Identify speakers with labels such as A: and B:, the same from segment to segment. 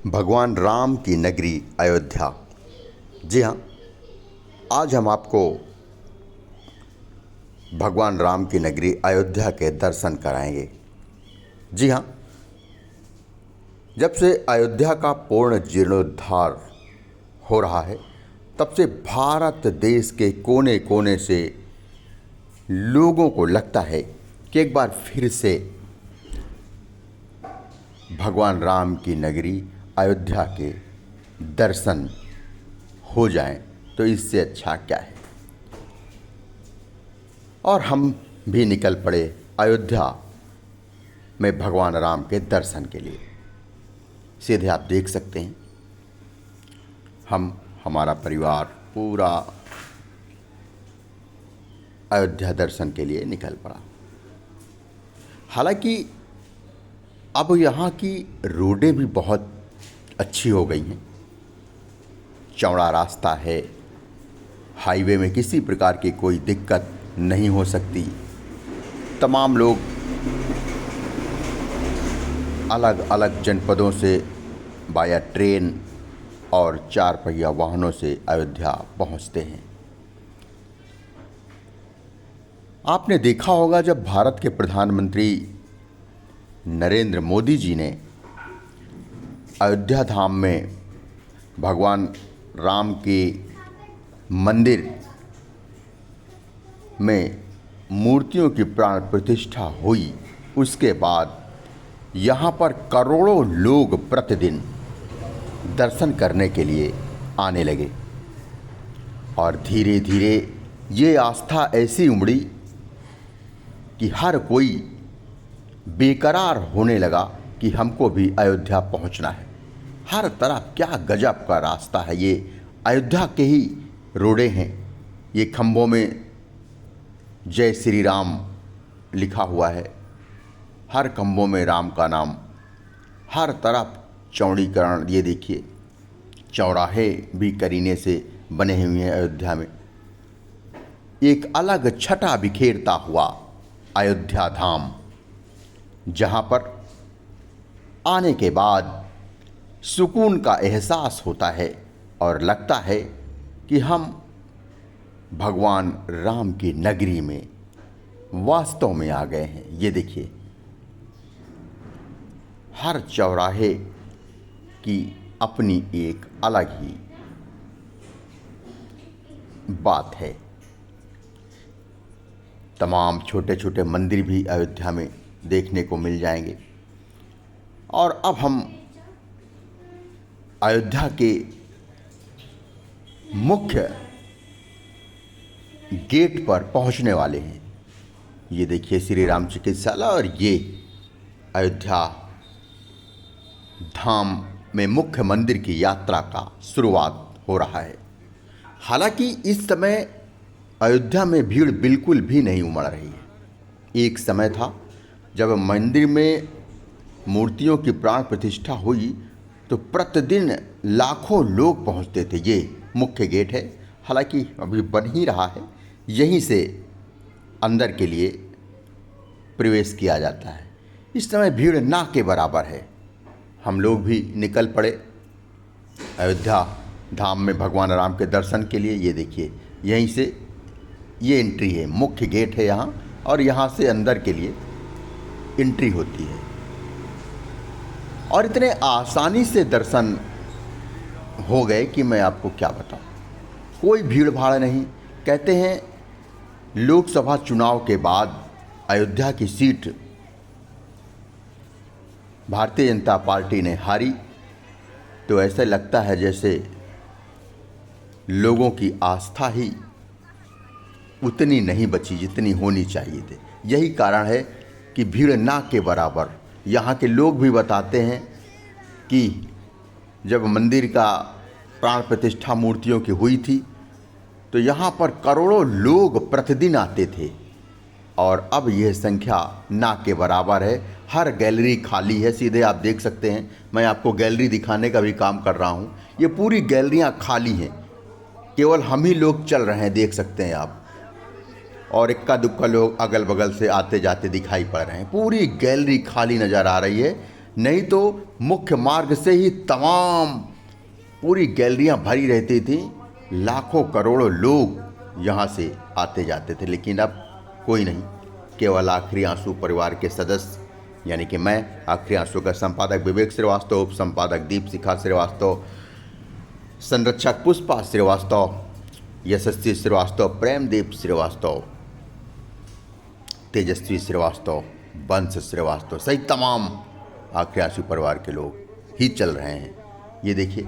A: भगवान राम की नगरी अयोध्या। जी हाँ, आज हम आपको भगवान राम की नगरी अयोध्या के दर्शन कराएंगे। जी हाँ, जब से अयोध्या का पूर्ण जीर्णोद्धार हो रहा है, तब से भारत देश के कोने कोने से लोगों को लगता है कि एक बार फिर से भगवान राम की नगरी अयोध्या के दर्शन हो जाएं, तो इससे अच्छा क्या है। और हम भी निकल पड़े अयोध्या में भगवान राम के दर्शन के लिए। सीधे आप देख सकते हैं, हमारा परिवार पूरा अयोध्या दर्शन के लिए निकल पड़ा। हालांकि अब यहाँ की रोडें भी बहुत अच्छी हो गई हैं, चौड़ा रास्ता है, हाईवे में किसी प्रकार की कोई दिक्कत नहीं हो सकती। तमाम लोग अलग अलग जनपदों से बाया ट्रेन और चार पहिया वाहनों से अयोध्या पहुंचते हैं। आपने देखा होगा, जब भारत के प्रधानमंत्री नरेंद्र मोदी जी ने अयोध्या धाम में भगवान राम के मंदिर में मूर्तियों की प्राण प्रतिष्ठा हुई, उसके बाद यहाँ पर करोड़ों लोग प्रतिदिन दर्शन करने के लिए आने लगे और धीरे धीरे ये आस्था ऐसी उमड़ी कि हर कोई बेकरार होने लगा कि हमको भी अयोध्या पहुंचना है। हर तरफ क्या गजब का रास्ता है। ये अयोध्या के ही रोडे हैं। ये खंभों में जय श्री राम लिखा हुआ है, हर खंभों में राम का नाम, हर तरफ चौड़ीकरण। ये देखिए, चौराहे भी करीने से बने हुए हैं अयोध्या में। एक अलग छटा बिखेरता हुआ अयोध्या धाम, जहाँ पर आने के बाद सुकून का एहसास होता है और लगता है कि हम भगवान राम की नगरी में वास्तव में आ गए हैं। ये देखिए, हर चौराहे की अपनी एक अलग ही बात है। तमाम छोटे छोटे मंदिर भी अयोध्या में देखने को मिल जाएंगे। और अब हम अयोध्या के मुख्य गेट पर पहुंचने वाले हैं। ये देखिए, श्री राम चिकित्सालय और ये अयोध्या धाम में मुख्य मंदिर की यात्रा का शुरुआत हो रहा है। हालांकि इस समय अयोध्या में भीड़ बिल्कुल भी नहीं उमड़ रही है। एक समय था जब मंदिर में मूर्तियों की प्राण प्रतिष्ठा हुई तो प्रतिदिन लाखों लोग पहुंचते थे। ये मुख्य गेट है, हालांकि अभी बन ही रहा है। यहीं से अंदर के लिए प्रवेश किया जाता है। इस समय भीड़ ना के बराबर है। हम लोग भी निकल पड़े अयोध्या धाम में भगवान राम के दर्शन के लिए। ये देखिए, यहीं से ये एंट्री है, मुख्य गेट है यहाँ, और यहाँ से अंदर के लिए एंट्री होती है। और इतने आसानी से दर्शन हो गए कि मैं आपको क्या बताऊं। कोई भीड़ भाड़ नहीं। कहते हैं लोकसभा चुनाव के बाद अयोध्या की सीट भारतीय जनता पार्टी ने हारी, तो ऐसा लगता है जैसे लोगों की आस्था ही उतनी नहीं बची जितनी होनी चाहिए थी। यही कारण है कि भीड़ ना के बराबर। यहाँ के लोग भी बताते हैं कि जब मंदिर का प्राण प्रतिष्ठा मूर्तियों की हुई थी तो यहाँ पर करोड़ों लोग प्रतिदिन आते थे, और अब यह संख्या ना के बराबर है। हर गैलरी खाली है। सीधे आप देख सकते हैं, मैं आपको गैलरी दिखाने का भी काम कर रहा हूँ। ये पूरी गैलरियाँ खाली हैं, केवल हम ही लोग चल रहे हैं, देख सकते हैं आप। और इक्का दुक्का लोग अगल बगल से आते जाते दिखाई पड़ रहे हैं। पूरी गैलरी खाली नज़र आ रही है। नहीं तो मुख्य मार्ग से ही तमाम पूरी गैलरियां भरी रहती थी, लाखों करोड़ों लोग यहाँ से आते जाते थे। लेकिन अब कोई नहीं, केवल आखिरी आंसू परिवार के सदस्य यानी कि मैं, आखिरी आंसू का संपादक विवेक श्रीवास्तव, उप संपादक दीपशिखा श्रीवास्तव, संरक्षक पुष्पा श्रीवास्तव, यशस्वी श्रीवास्तव, प्रेमदीप श्रीवास्तव, तेजस्वी श्रीवास्तव, वंश श्रीवास्तव सहित तमाम आखिरी आंसू परिवार के लोग ही चल रहे हैं। ये देखिए,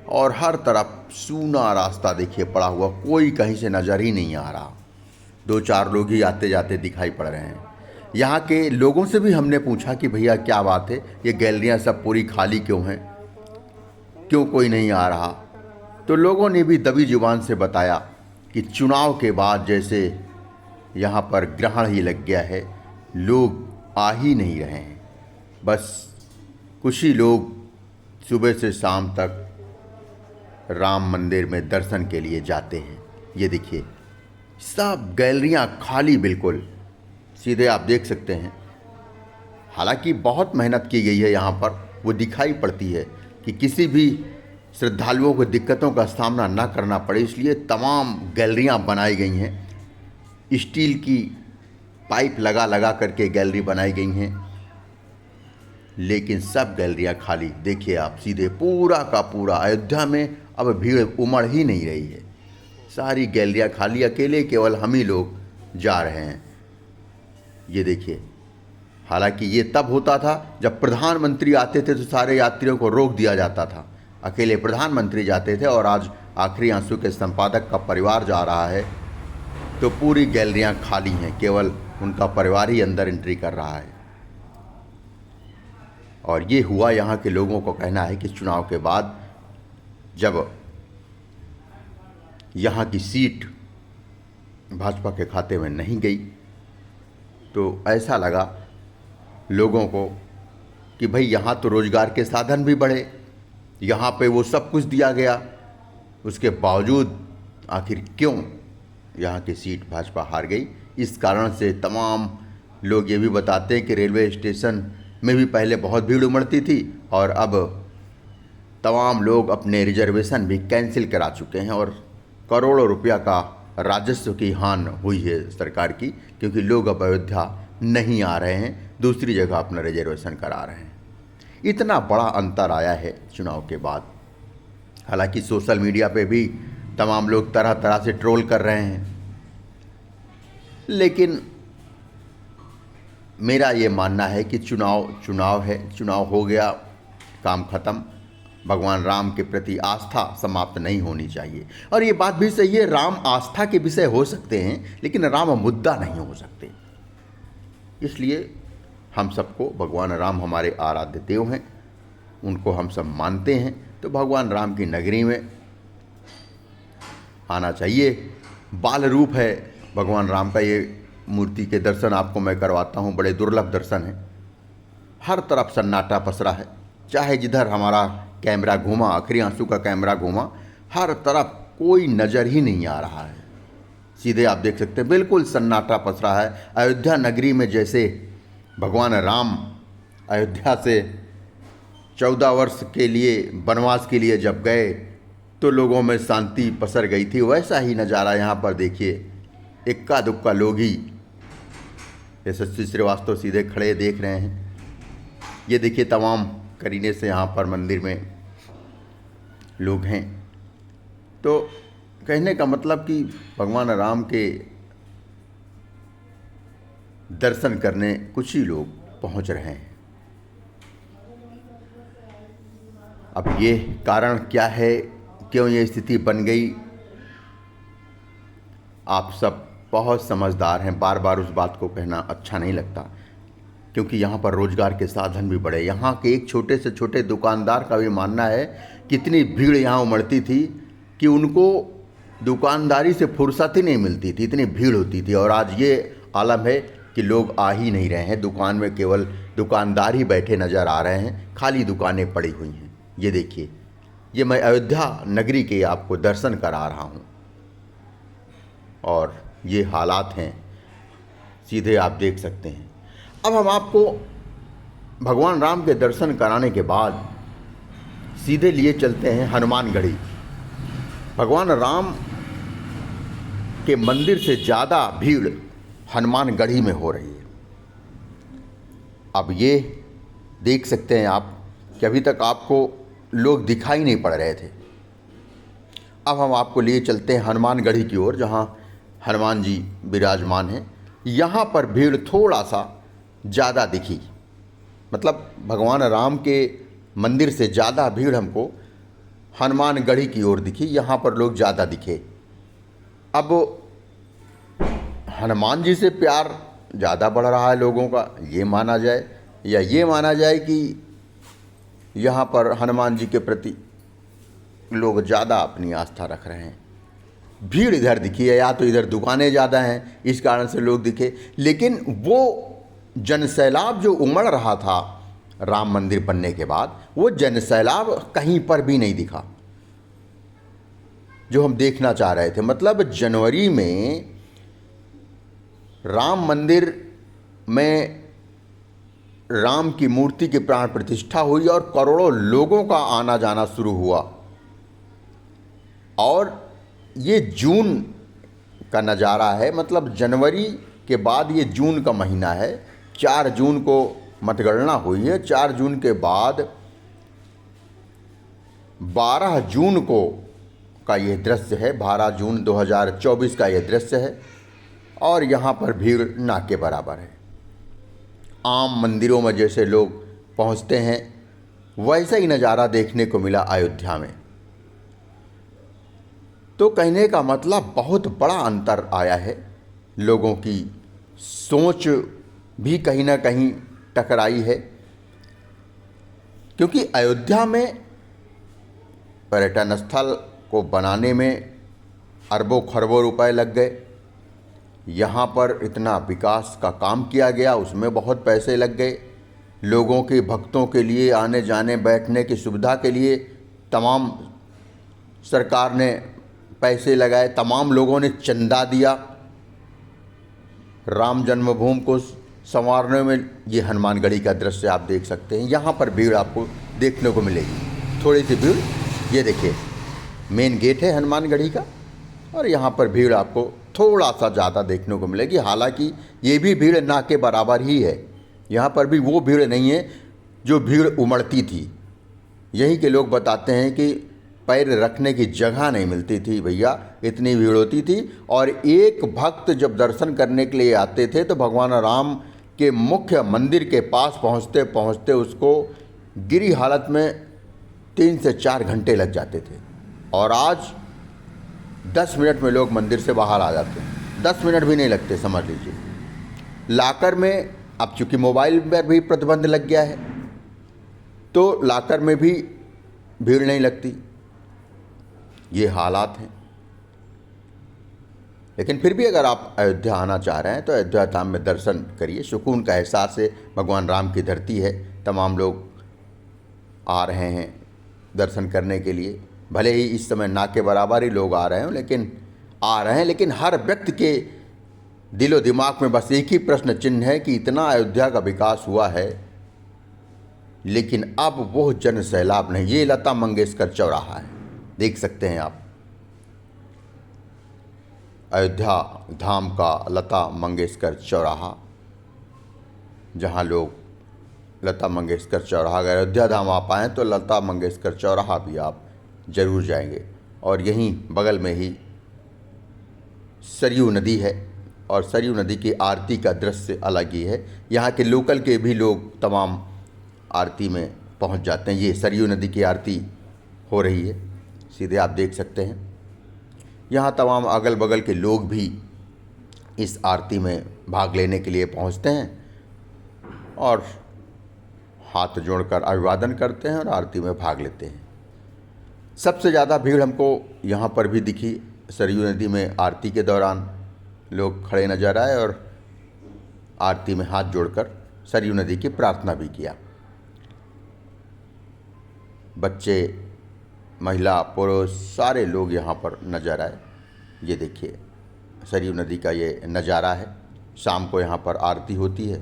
A: और हर तरफ सूना रास्ता देखिए पड़ा हुआ, कोई कहीं से नज़र ही नहीं आ रहा। 2-4 लोग ही आते जाते दिखाई पड़ रहे हैं। यहाँ के लोगों से भी हमने पूछा कि भैया क्या बात है, ये गैलरियाँ सब पूरी खाली क्यों हैं, क्यों कोई नहीं आ रहा। तो लोगों ने भी दबी जुबान से बताया कि चुनाव के बाद जैसे यहाँ पर ग्रहण ही लग गया है, लोग आ ही नहीं रहे हैं। बस कुछ ही लोग सुबह से शाम तक राम मंदिर में दर्शन के लिए जाते हैं। ये देखिए, सब गैलरियाँ खाली बिल्कुल, सीधे आप देख सकते हैं। हालांकि बहुत मेहनत की गई है यहाँ पर, वो दिखाई पड़ती है कि किसी भी श्रद्धालुओं को दिक्कतों का सामना ना करना पड़े, इसलिए तमाम गैलरियाँ बनाई गई हैं। स्टील की पाइप लगा लगा करके गैलरी बनाई गई हैं, लेकिन सब गैलरियाँ खाली। देखिए आप सीधे, पूरा का पूरा अयोध्या में अब भीड़ उमड़ ही नहीं रही है, सारी गैलरियाँ खाली, अकेले केवल हम ही लोग जा रहे हैं। ये देखिए, हालांकि ये तब होता था जब प्रधानमंत्री आते थे तो सारे यात्रियों को रोक दिया जाता था, अकेले प्रधानमंत्री जाते थे। और आज आखिरी आंसू के संपादक का परिवार जा रहा है तो पूरी गैलरियां खाली हैं, केवल उनका परिवार ही अंदर एंट्री कर रहा है। और ये हुआ, यहाँ के लोगों को कहना है कि चुनाव के बाद जब यहाँ की सीट भाजपा के खाते में नहीं गई तो ऐसा लगा लोगों को कि भाई यहाँ तो रोज़गार के साधन भी बढ़े, यहाँ पे वो सब कुछ दिया गया, उसके बावजूद आखिर क्यों यहाँ की सीट भाजपा हार गई। इस कारण से तमाम लोग ये भी बताते हैं कि रेलवे स्टेशन में भी पहले बहुत भीड़ उमड़ती थी और अब तमाम लोग अपने रिजर्वेशन भी कैंसिल करा चुके हैं और करोड़ों रुपया का राजस्व की हानि हुई है सरकार की, क्योंकि लोग अब अयोध्या नहीं आ रहे हैं, दूसरी जगह अपना रिजर्वेशन करा रहे हैं। इतना बड़ा अंतर आया है चुनाव के बाद। हालांकि सोशल मीडिया पे भी तमाम लोग तरह तरह से ट्रोल कर रहे हैं, लेकिन मेरा ये मानना है कि चुनाव है, चुनाव हो गया, काम खत्म। भगवान राम के प्रति आस्था समाप्त नहीं होनी चाहिए। और ये बात भी सही है, राम आस्था के विषय हो सकते हैं लेकिन राम मुद्दा नहीं हो सकते। इसलिए हम सबको, भगवान राम हमारे आराध्य देव हैं, उनको हम सब मानते हैं, तो भगवान राम की नगरी में आना चाहिए। बाल रूप है भगवान राम का, ये मूर्ति के दर्शन आपको मैं करवाता हूँ, बड़े दुर्लभ दर्शन हैं। हर तरफ सन्नाटा पसरा है, चाहे जिधर हमारा कैमरा घूमा, आखिरी आंसू का कैमरा घूमा, हर तरफ कोई नज़र ही नहीं आ रहा है। सीधे आप देख सकते हैं, बिल्कुल सन्नाटा पसरा है। अयोध्या नगरी में जैसे भगवान राम अयोध्या से 14 वर्ष के लिए वनवास के लिए जब गए तो लोगों में शांति पसर गई थी, वैसा ही नज़ारा यहाँ पर देखिए। इक्का दुक्का लोग ही, यशस्वी श्रीवास्तव सीधे खड़े देख रहे हैं। ये देखिए, तमाम करीने से यहाँ पर मंदिर में लोग हैं। तो कहने का मतलब कि भगवान राम के दर्शन करने कुछ ही लोग पहुँच रहे हैं। अब ये कारण क्या है, क्यों ये स्थिति बन गई, आप सब बहुत समझदार हैं, बार बार उस बात को कहना अच्छा नहीं लगता, क्योंकि यहाँ पर रोज़गार के साधन भी बढ़े। यहाँ के एक छोटे से छोटे दुकानदार का भी मानना है कितनी भीड़ यहाँ उमड़ती थी कि उनको दुकानदारी से फुर्सत ही नहीं मिलती थी, इतनी भीड़ होती थी। और आज ये आलम है कि लोग आ ही नहीं रहे हैं, दुकान में केवल दुकानदार ही बैठे नज़र आ रहे हैं, खाली दुकानें पड़ी हुई हैं। ये देखिए, ये मैं अयोध्या नगरी के आपको दर्शन करा रहा हूँ और ये हालात हैं, सीधे आप देख सकते हैं। अब हम आपको भगवान राम के दर्शन कराने के बाद सीधे लिए चलते हैं हनुमानगढ़ी। भगवान राम के मंदिर से ज़्यादा भीड़ हनुमानगढ़ी में हो रही है। अब ये देख सकते हैं आप कि अभी तक आपको लोग दिखाई नहीं पड़ रहे थे। अब हम आपको लिए चलते हैं हनुमानगढ़ी की ओर, जहाँ हनुमान जी विराजमान हैं। यहाँ पर भीड़ थोड़ा सा ज़्यादा दिखी, मतलब भगवान राम के मंदिर से ज़्यादा भीड़ हमको हनुमानगढ़ी की ओर दिखी। यहाँ पर लोग ज़्यादा दिखे। अब हनुमान जी से प्यार ज़्यादा बढ़ रहा है लोगों का, ये माना जाए, या ये माना जाए कि यहाँ पर हनुमान जी के प्रति लोग ज़्यादा अपनी आस्था रख रहे हैं। भीड़ इधर दिखी है, या तो इधर दुकानें ज़्यादा हैं इस कारण से लोग दिखे, लेकिन वो जनसैलाब जो उमड़ रहा था राम मंदिर बनने के बाद, वो जनसैलाब कहीं पर भी नहीं दिखा जो हम देखना चाह रहे थे। मतलब जनवरी में राम मंदिर में राम की मूर्ति की प्राण प्रतिष्ठा हुई और करोड़ों लोगों का आना जाना शुरू हुआ। और ये जून का नज़ारा है, मतलब जनवरी के बाद ये जून का महीना है। 4 जून को मतगणना हुई है। 4 जून के बाद 12 जून को का ये दृश्य है। 12 जून 2024 का ये दृश्य है और यहाँ पर भीड़ ना के बराबर है। आम मंदिरों में जैसे लोग पहुँचते हैं, वैसा ही नज़ारा देखने को मिला अयोध्या में। तो कहने का मतलब बहुत बड़ा अंतर आया है। लोगों की सोच भी कहीं ना कहीं टकराई है, क्योंकि अयोध्या में पर्यटन स्थल को बनाने में अरबों खरबों रुपए लग गए। यहाँ पर इतना विकास का काम किया गया, उसमें बहुत पैसे लग गए। लोगों के भक्तों के लिए आने जाने बैठने की सुविधा के लिए तमाम सरकार ने पैसे लगाए, तमाम लोगों ने चंदा दिया राम जन्मभूमि को संवारने में। ये हनुमानगढ़ी का दृश्य आप देख सकते हैं। यहाँ पर भीड़ आपको देखने को मिलेगी, थोड़ी सी भीड़। ये देखिए मेन गेट है हनुमानगढ़ी का, और यहाँ पर भीड़ आपको थोड़ा सा ज़्यादा देखने को मिलेगी। हालांकि ये भी भीड़ ना के बराबर ही है। यहाँ पर भी वो भीड़ नहीं है जो भीड़ उमड़ती थी। यहीं के लोग बताते हैं कि पैर रखने की जगह नहीं मिलती थी भैया, इतनी भीड़ होती थी। और एक भक्त जब दर्शन करने के लिए आते थे तो भगवान राम के मुख्य मंदिर के पास पहुँचते पहुँचते उसको गिरी हालत में 3 से 4 घंटे लग जाते थे। और आज 10 मिनट में लोग मंदिर से बाहर आ जाते हैं। 10 मिनट भी नहीं लगते, समझ लीजिए। लाकर में अब चूँकि मोबाइल पर भी प्रतिबंध लग गया है, तो लाकर में भी भीड़ नहीं लगती। ये हालात हैं। लेकिन फिर भी अगर आप अयोध्या आना चाह रहे हैं तो अयोध्या धाम में दर्शन करिए। सुकून का एहसास है। भगवान राम की धरती है। तमाम लोग आ रहे हैं दर्शन करने के लिए। भले ही इस समय ना के बराबर ही लोग आ रहे हों, लेकिन आ रहे हैं। लेकिन हर व्यक्ति के दिलो दिमाग में बस एक ही प्रश्न चिन्ह है कि इतना अयोध्या का विकास हुआ है, लेकिन अब वो जन सैलाब नहीं। ये लता मंगेशकर चौराहा है, देख सकते हैं आप। अयोध्या धाम का लता मंगेशकर चौराहा, जहाँ लोग लता मंगेशकर चौराहा, अगर अयोध्या धाम आप आएँ तो लता मंगेशकर चौराहा भी आप ज़रूर जाएंगे। और यहीं बगल में ही सरयू नदी है, और सरयू नदी की आरती का दृश्य अलग ही है। यहाँ के लोकल के भी लोग तमाम आरती में पहुँच जाते हैं। ये सरयू नदी की आरती हो रही है, सीधे आप देख सकते हैं। यहाँ तमाम अगल बगल के लोग भी इस आरती में भाग लेने के लिए पहुँचते हैं और हाथ जोड़कर अभिवादन करते हैं और आरती में भाग लेते हैं। सबसे ज़्यादा भीड़ हमको यहाँ पर भी दिखी। सरयू नदी में आरती के दौरान लोग खड़े नजर आए और आरती में हाथ जोड़कर सरयू नदी की प्रार्थना भी किया। बच्चे, महिला, पुरुष सारे लोग यहाँ पर नजर आए। ये देखिए सरयू नदी का ये नज़ारा है। शाम को यहाँ पर आरती होती है,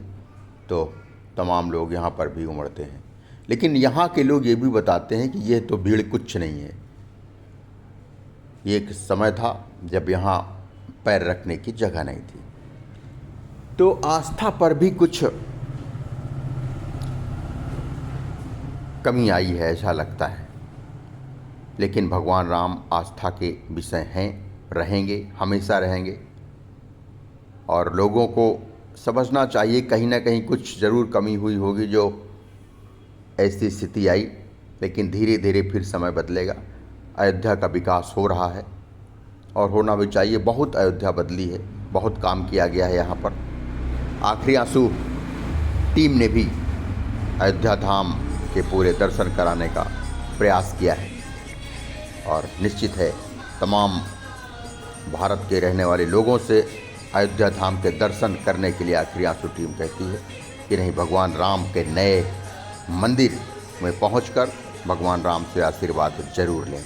A: तो तमाम लोग यहाँ पर भी उमड़ते हैं। लेकिन यहाँ के लोग ये भी बताते हैं कि यह तो भीड़ कुछ नहीं है, ये एक समय था जब यहाँ पैर रखने की जगह नहीं थी। तो आस्था पर भी कुछ कमी आई है ऐसा लगता है। लेकिन भगवान राम आस्था के विषय हैं, रहेंगे, हमेशा रहेंगे। और लोगों को समझना चाहिए कहीं ना कहीं कुछ ज़रूर कमी हुई होगी जो ऐसी स्थिति आई, लेकिन धीरे धीरे फिर समय बदलेगा। अयोध्या का विकास हो रहा है और होना भी चाहिए। बहुत अयोध्या बदली है, बहुत काम किया गया है यहाँ पर। आखिरी आंसू टीम ने भी अयोध्या धाम के पूरे दर्शन कराने का प्रयास किया है और निश्चित है तमाम भारत के रहने वाले लोगों से अयोध्या धाम के दर्शन करने के लिए आखिरी आंसू टीम कहती है कि नहीं, भगवान राम के नए मंदिर में पहुंचकर भगवान राम से आशीर्वाद जरूर लें।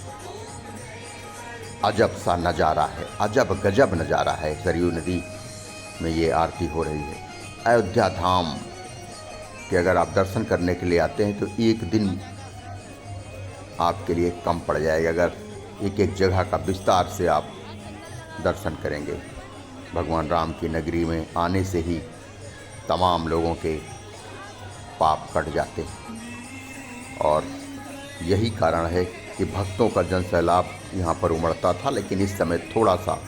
A: अजब सा नज़ारा है, अजब गजब नज़ारा है। सरयू नदी में ये आरती हो रही है। अयोध्या धाम के अगर आप दर्शन करने के लिए आते हैं तो एक दिन आपके लिए कम पड़ जाएगा अगर एक एक जगह का विस्तार से आप दर्शन करेंगे। भगवान राम की नगरी में आने से ही तमाम लोगों के पाप कट जाते हैं और यही कारण है कि भक्तों का जनसैलाब यहाँ पर उमड़ता था। लेकिन इस समय थोड़ा सा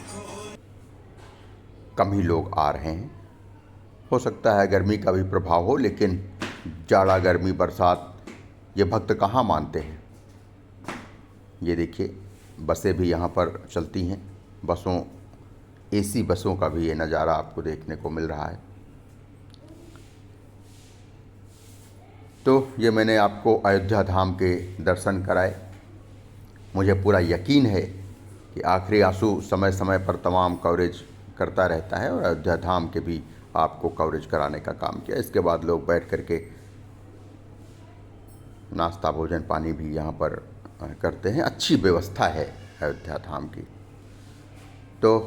A: कम ही लोग आ रहे हैं। हो सकता है गर्मी का भी प्रभाव हो, लेकिन जाड़ा, गर्मी, बरसात ये भक्त कहाँ मानते हैं। ये देखिए बसें भी यहाँ पर चलती हैं। बसों, एसी बसों का भी ये नज़ारा आपको देखने को मिल रहा है। तो ये मैंने आपको अयोध्या धाम के दर्शन कराए। मुझे पूरा यकीन है कि आखिरी आंसू समय समय पर तमाम कवरेज करता रहता है और अयोध्या धाम के भी आपको कवरेज कराने का काम किया। इसके बाद लोग बैठ करके नाश्ता, भोजन, पानी भी यहाँ पर करते हैं। अच्छी व्यवस्था है अयोध्या धाम की। तो